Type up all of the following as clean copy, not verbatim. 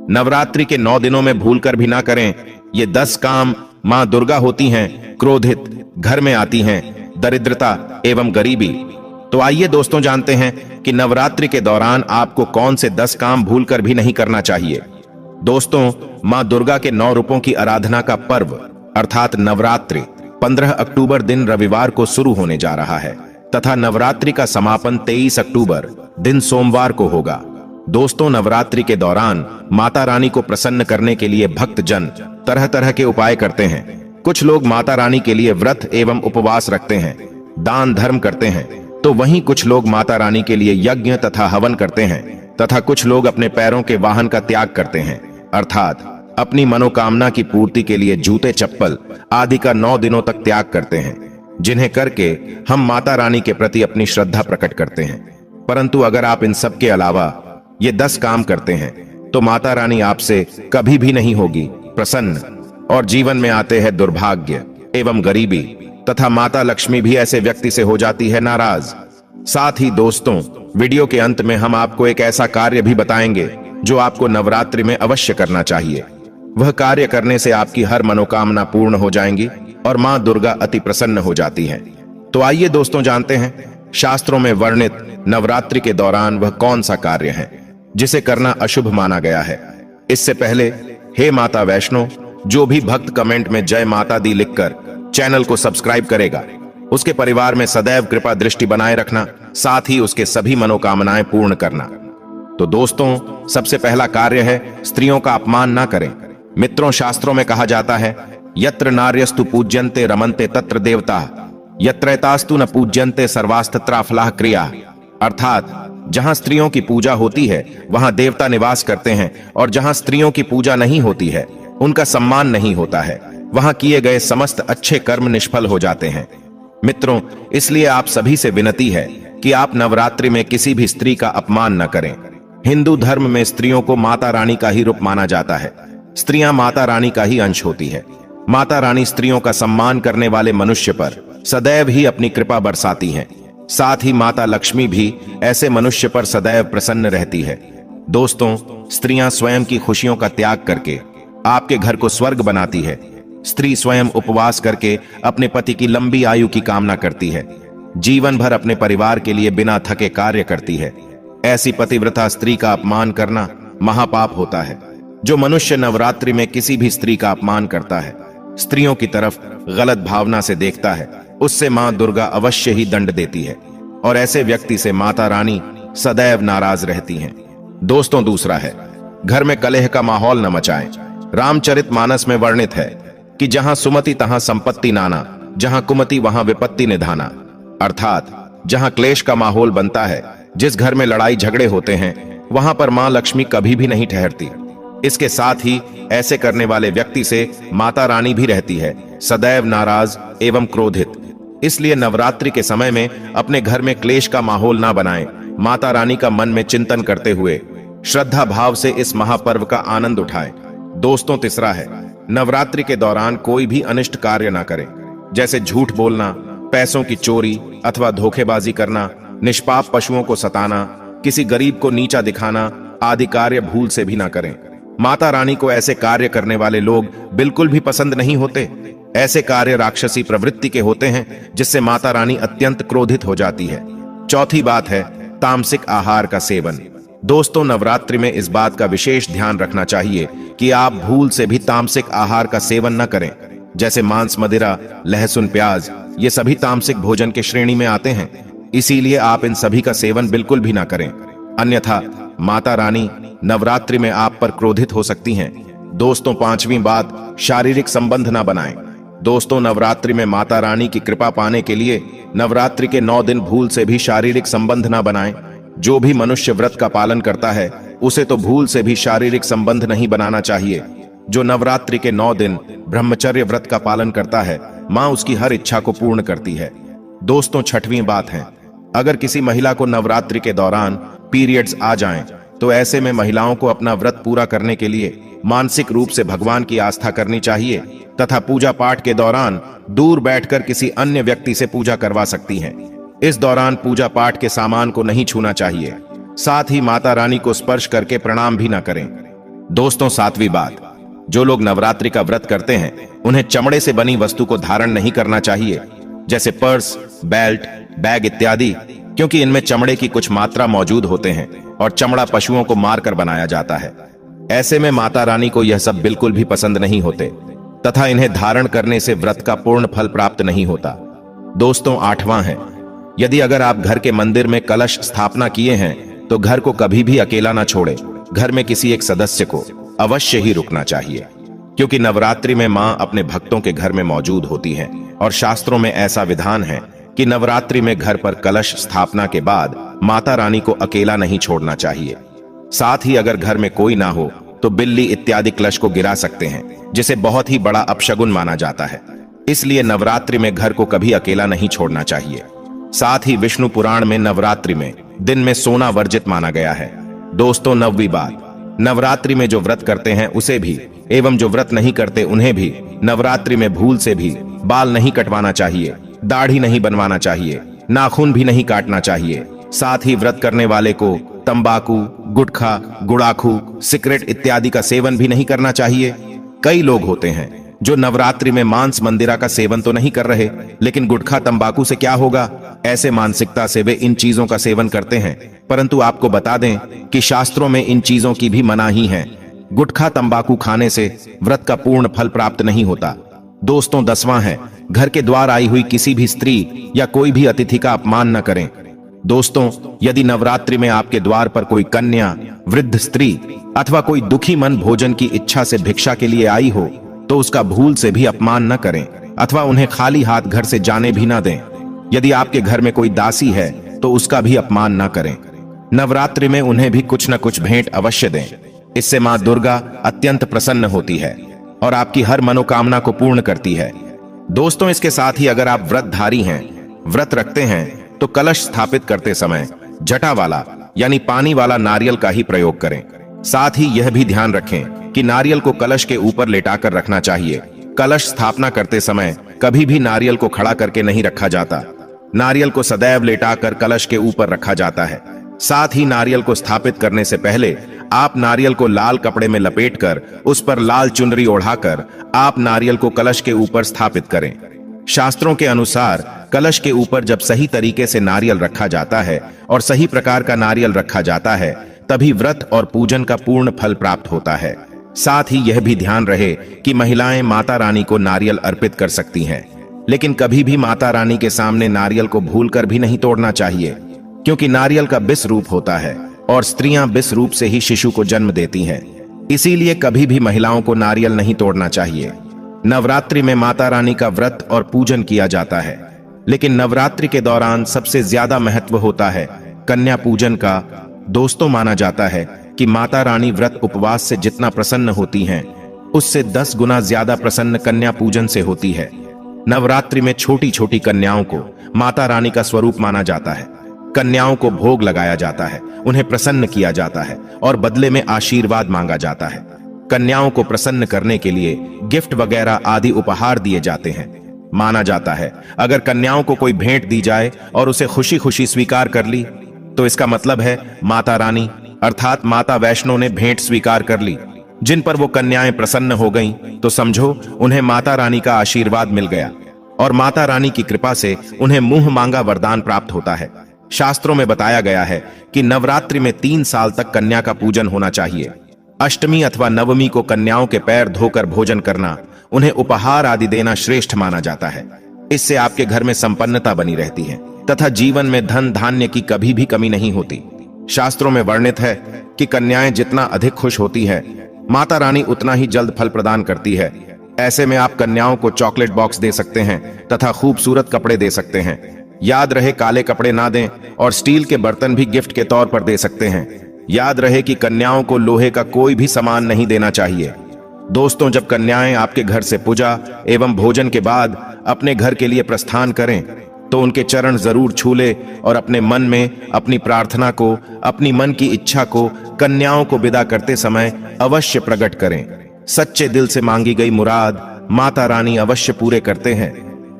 नवरात्रि के 9 दिनों में भूलकर भी ना करें। ये 10 काम मां दुर्गा होती हैं, क्रोधित, घर में आती हैं, दरिद्रता एवं गरीबी। तो आइए दोस्तों जानते हैं कि नवरात्रि के दौरान आपको कौन से 10 काम भूलकर भी नहीं करना चाहिए। दोस्तों, मां दुर्गा के 9 रूपों की आराधना का पर्व अर्थात नवरात्रि 15 अक्टूबर दिन रविवार को शुरू होने जा रहा है तथा नवरात्रि का समापन 23 अक्टूबर दिन सोमवार को होगा। दोस्तों, नवरात्रि के दौरान माता रानी को प्रसन्न करने के लिए भक्त जन तरह तरह के उपाय करते हैं। कुछ लोग माता रानी के लिए व्रत एवं उपवास रखते हैं, दान धर्म करते हैं, तो वहीं कुछ लोग माता रानी के लिए यज्ञ तथा हवन करते हैं तथा कुछ लोग अपने पैरों के वाहन का त्याग करते हैं अर्थात अपनी मनोकामना की पूर्ति के लिए जूते चप्पल आदि का 9 दिनों तक त्याग करते हैं, जिन्हें करके हम माता रानी के प्रति अपनी श्रद्धा प्रकट करते हैं। परंतु अगर आप इन सब के अलावा ये 10 काम करते हैं तो माता रानी आपसे कभी भी नहीं होगी प्रसन्न और जीवन में आते हैं दुर्भाग्य एवं गरीबी तथा माता लक्ष्मी भी ऐसे व्यक्ति से हो जाती है नाराज। साथ ही दोस्तों, वीडियो के अंत में हम आपको एक ऐसा कार्य भी बताएंगे जो आपको नवरात्रि में अवश्य करना चाहिए। वह कार्य करने से आपकी हर मनोकामना पूर्ण हो जाएंगी और मां दुर्गा अति प्रसन्न हो जाती हैं। तो आइए दोस्तों जानते हैं शास्त्रों में वर्णित नवरात्रि के दौरान वह कौन सा कार्य है जिसे करना अशुभ माना गया है। इससे पहले हे माता वैष्णो, जो भी भक्त कमेंट में जय माता दी लिखकर चैनल को सब्सक्राइब करेगा उसके परिवार में सदैव कृपा दृष्टि बनाए रखना, साथ ही उसके सभी मनोकामनाएं पूर्ण करना। तो दोस्तों, सबसे पहला कार्य है स्त्रियों का अपमान ना करें। मित्रों, शास्त्रों में कहा जाता है यत्र नार्यस्तु पूज्यन्ते रमन्ते तत्र देवता, यत्रैतास्तु न पूज्यन्ते सर्वास्तत्राफलाः क्रिया। अर्थात जहां स्त्रियों की पूजा होती है वहां देवता निवास करते हैं और जहां स्त्रियों की पूजा नहीं होती है उनका सम्मान नहीं होता है, वहां किए गए समस्त अच्छे कर्म निष्फल हो जाते हैं। मित्रों, इसलिए आप सभी से विनती है कि आप नवरात्रि में किसी भी स्त्री का अपमान न करें। हिंदू धर्म में स्त्रियों को माता रानी का ही रूप माना जाता है। स्त्रियां माता रानी का ही अंश होती है। माता रानी स्त्रियों का सम्मान करने वाले मनुष्य पर सदैव ही अपनी कृपा बरसाती हैं। साथ ही माता लक्ष्मी भी ऐसे मनुष्य पर सदैव प्रसन्न रहती है। दोस्तों, स्त्रियां स्वयं की खुशियों का त्याग करके आपके घर को स्वर्ग बनाती है। स्त्री स्वयं उपवास करके अपने पति की लंबी आयु की कामना करती है। जीवन भर अपने परिवार के लिए बिना थके कार्य करती है। ऐसी पतिव्रता स्त्री का अपमान करना महापाप होता है। जो मनुष्य नवरात्रि में किसी भी स्त्री का अपमान करता है, स्त्रियों की तरफ गलत भावना से देखता है, उससे मां दुर्गा अवश्य ही दंड देती है और ऐसे व्यक्ति से माता रानी सदैव नाराज रहती हैं। दोस्तों, दूसरा है घर में कलह का माहौल न मचाएं। रामचरितमानस में वर्णित है कि जहां सुमति तहां संपत्ति नाना, जहां कुमति वहां विपत्ति निधाना। अर्थात जहां क्लेश का माहौल बनता है, जिस घर में लड़ाई झगड़े होते हैं, वहां पर मां लक्ष्मी कभी भी नहीं ठहरती। इसके साथ ही ऐसे करने वाले व्यक्ति से माता रानी भी रहती है सदैव नाराज एवं क्रोधित। इसलिए नवरात्रि के समय में अपने घर में क्लेश का माहौल ना बनाएं। माता रानी का मन में चिंतन करते हुए श्रद्धा भाव से इस महापर्व का आनंद उठाएं। दोस्तों, तीसरा है नवरात्रि के दौरान कोई भी अनिष्ट कार्य ना करें, जैसे झूठ बोलना, पैसों की चोरी अथवा धोखेबाजी करना, निष्पाप पशुओं को सताना, किसी गरीब को नीचा दिखाना आदि कार्य भूल से भी ना करें। माता रानी को ऐसे कार्य करने वाले लोग बिल्कुल भी पसंद नहीं होते। ऐसे कार्य राक्षसी प्रवृत्ति के होते हैं जिससे माता रानी अत्यंत क्रोधित हो जाती है। चौथी बात है तामसिक आहार का सेवन। दोस्तों, नवरात्रि में इस बात का विशेष ध्यान रखना चाहिए कि आप भूल से भी तामसिक आहार का सेवन न करें, जैसे मांस, मदिरा, लहसुन, प्याज, ये सभी तामसिक भोजन के श्रेणी में आते हैं। इसीलिए आप इन सभी का सेवन बिल्कुल भी ना करें, अन्यथा माता रानी नवरात्रि में आप पर क्रोधित हो सकती हैं। दोस्तों, पांचवीं बात, शारीरिक संबंध ना बनाएं। दोस्तों, नवरात्रि में माता रानी की कृपा पाने के लिए नवरात्रि के 9 दिन भूल से भी शारीरिक संबंध ना बनाएं। जो भी मनुष्य व्रत का पालन करता है उसे तो भूल से भी शारीरिक संबंध नहीं बनाना चाहिए। जो नवरात्रि के 9 दिन ब्रह्मचर्य व्रत का पालन करता है, मां उसकी हर इच्छा को पूर्ण करती है। दोस्तों, छठवीं बात है, अगर किसी महिला को नवरात्रि के दौरान पीरियड्स आ जाएं, तो ऐसे में महिलाओं को अपना व्रत पूरा करने के लिए मानसिक रूप से भगवान की आस्था करनी चाहिए तथा पूजा पाठ के दौरान दूर बैठकर किसी अन्य व्यक्ति से पूजा करवा सकती हैं। इस दौरान पूजा पाठ के सामान को नहीं छूना चाहिए। साथ ही माता रानी को स्पर्श करके प्रणाम भी न करें। दोस्तों, सातवीं बात, जो लोग नवरात्रि का व्रत करते हैं उन्हें चमड़े से बनी वस्तु को धारण नहीं करना चाहिए, जैसे पर्स, बेल्ट, बैग इत्यादि, क्योंकि इनमें चमड़े की कुछ मात्रा मौजूद होते हैं और चमड़ा पशुओं को मारकर बनाया जाता है। ऐसे में माता रानी को यह सब बिल्कुल भी पसंद नहीं होते तथा इन्हें धारण करने से व्रत का पूर्ण फल प्राप्त नहीं होता। दोस्तों, आठवां है, यदि अगर आप घर के मंदिर में कलश स्थापना किए हैं तो घर को कभी भी अकेला ना छोड़े। घर में किसी एक सदस्य को अवश्य ही रुकना चाहिए, क्योंकि नवरात्रि में मां अपने भक्तों के घर में मौजूद होती हैं और शास्त्रों में ऐसा विधान है कि नवरात्रि में घर पर कलश स्थापना के बाद माता रानी को अकेला नहीं छोड़ना चाहिए। साथ ही अगर घर में कोई ना हो तो बिल्ली इत्यादि कलश को गिरा सकते हैं, जिसे बहुत ही बड़ा अपशगुन माना जाता है। इसलिए नवरात्रि में घर को कभी अकेला नहीं छोड़ना चाहिए। साथ ही विष्णु पुराण में नवरात्रि में दिन में सोना वर्जित माना गया है। दोस्तों, नौवीं बात, नवरात्रि में जो व्रत करते हैं उसे भी एवं जो व्रत नहीं करते उन्हें भी नवरात्रि में भूल से भी बाल नहीं कटवाना चाहिए, दाढ़ी नहीं बनवाना चाहिए, नाखून भी नहीं काटना चाहिए। साथ ही व्रत करने वाले को तंबाकू, गुटखा, गुड़ाखू, सिगरेट इत्यादि का सेवन भी नहीं करना चाहिए। कई लोग होते हैं जो नवरात्रि में मांस मंदिरा का सेवन तो नहीं कर रहे, लेकिन गुटखा तंबाकू से क्या होगा, ऐसे मानसिकता से वे इन चीजों का सेवन करते हैं। परंतु आपको बता दें कि शास्त्रों में इन चीजों की भी मनाही है। गुटखा तंबाकू खाने से व्रत का पूर्ण फल प्राप्त नहीं होता। दोस्तों, 10वां है, घर के द्वार आई हुई किसी भी स्त्री या कोई भी अतिथि का अपमान न करें। दोस्तों, यदि नवरात्रि में आपके द्वार पर कोई कन्या, वृद्ध स्त्री अथवा कोई दुखी मन भोजन की इच्छा से भिक्षा के लिए आई हो तो उसका भूल से भी अपमान न करें अथवा उन्हें खाली हाथ घर से जाने भी न दें। यदि आपके घर में कोई दासी है तो उसका भी अपमान न करें। नवरात्रि में उन्हें भी कुछ न कुछ भेंट अवश्य दें। इससे मां दुर्गा अत्यंत प्रसन्न होती है और आपकी हर मनोकामना को पूर्ण करती है। दोस्तों, इसके साथ ही अगर आप व्रतधारी हैं, व्रत रखते हैं, तो कलश स्थापित करते समय जटा वाला यानी पानी वाला नारियल का ही प्रयोग करें। साथ ही यह भी ध्यान रखें कि नारियल को कलश के ऊपर लेटाकर रखना चाहिए। कलश स्थापना करते समय कभी भी नारियल को खड़ा करके नहीं रखा जाता। नारियल को सदैव लेटाकर कलश के ऊपर रखा जाता है। साथ ही नारियल को स्थापित करने से पहले आप नारियल को लाल कपड़े में लपेटकर उस पर लाल चुनरी ओढ़ाकर आप नारियल को कलश के ऊपर स्थापित करें। शास्त्रों के अनुसार कलश के ऊपर जब सही तरीके से नारियल रखा जाता है और सही प्रकार का नारियल रखा जाता है, तभी व्रत और पूजन का पूर्ण फल प्राप्त होता है। साथ ही यह भी ध्यान रहे कि महिलाएं माता रानी को नारियल अर्पित कर सकती हैं, लेकिन कभी भी माता रानी के सामने नारियल को भूलकर भी नहीं तोड़ना चाहिए, क्योंकि नारियल का बिस रूप होता है और स्त्रियां बिस रूप से ही शिशु को जन्म देती हैं। इसीलिए कभी भी महिलाओं को नारियल नहीं तोड़ना चाहिए। नवरात्रि में माता रानी का व्रत और पूजन किया जाता है, लेकिन नवरात्रि के दौरान सबसे ज्यादा महत्व होता है कन्या पूजन का। दोस्तों, माना जाता है कि माता रानी व्रत उपवास से जितना प्रसन्न होती हैं, उससे 10 गुना ज्यादा प्रसन्न कन्या पूजन से होती है। नवरात्रि में छोटी छोटी कन्याओं को माता रानी का स्वरूप माना जाता है। कन्याओं को भोग लगाया जाता है, उन्हें प्रसन्न किया जाता है और बदले में आशीर्वाद मांगा जाता है। कन्याओं को प्रसन्न करने के लिए गिफ्ट वगैरह आदि उपहार दिए जाते हैं। माना जाता है अगर कन्याओं को कोई भेंट दी जाए और उसे खुशी खुशी स्वीकार कर ली तो इसका मतलब है माता रानी अर्थात माता वैष्णो ने भेंट स्वीकार कर ली। जिन पर वो कन्याएं प्रसन्न हो गईं, तो समझो उन्हें माता रानी का आशीर्वाद मिल गया और माता रानी की कृपा से उन्हें मुंह मांगा वरदान प्राप्त होता है। शास्त्रों में बताया गया है कि नवरात्रि में 3 साल तक कन्या का पूजन होना चाहिए। अष्टमी अथवा नवमी को कन्याओं के पैर धोकर भोजन करना, उन्हें उपहार आदि देना श्रेष्ठ माना जाता है। इससे आपके घर में संपन्नता बनी रहती है तथा जीवन में धन धान्य की कभी भी कमी नहीं होती। शास्त्रों में वर्णित है कि कन्याएं जितना अधिक खुश होती है, माता रानी उतना ही जल्द फल प्रदान करती है। ऐसे में आप कन्याओं को चॉकलेट बॉक्स दे सकते हैं तथा खूबसूरत कपड़े दे सकते हैं। याद रहे काले कपड़े ना दें और स्टील के बर्तन भी गिफ्ट के तौर पर दे सकते हैं। याद रहे कि कन्याओं को लोहे का कोई भी सामान नहीं देना चाहिए। दोस्तों, जब कन्याएं आपके घर से पूजा एवं भोजन के बाद अपने घर के लिए प्रस्थान करें तो उनके चरण जरूर छू ले और अपने मन में अपनी प्रार्थना को, अपनी मन की इच्छा को कन्याओं को विदा करते समय अवश्य प्रकट करें। सच्चे दिल से मांगी गई मुराद माता रानी अवश्य पूरे करते हैं।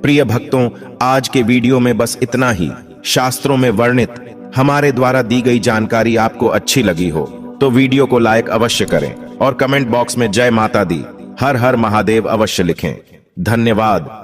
प्रिय भक्तों, आज के वीडियो में बस इतना ही। शास्त्रों में वर्णित हमारे द्वारा दी गई जानकारी आपको अच्छी लगी हो तो वीडियो को लाइक अवश्य करें और कमेंट बॉक्स में जय माता दी हर हर महादेव अवश्य लिखें। धन्यवाद।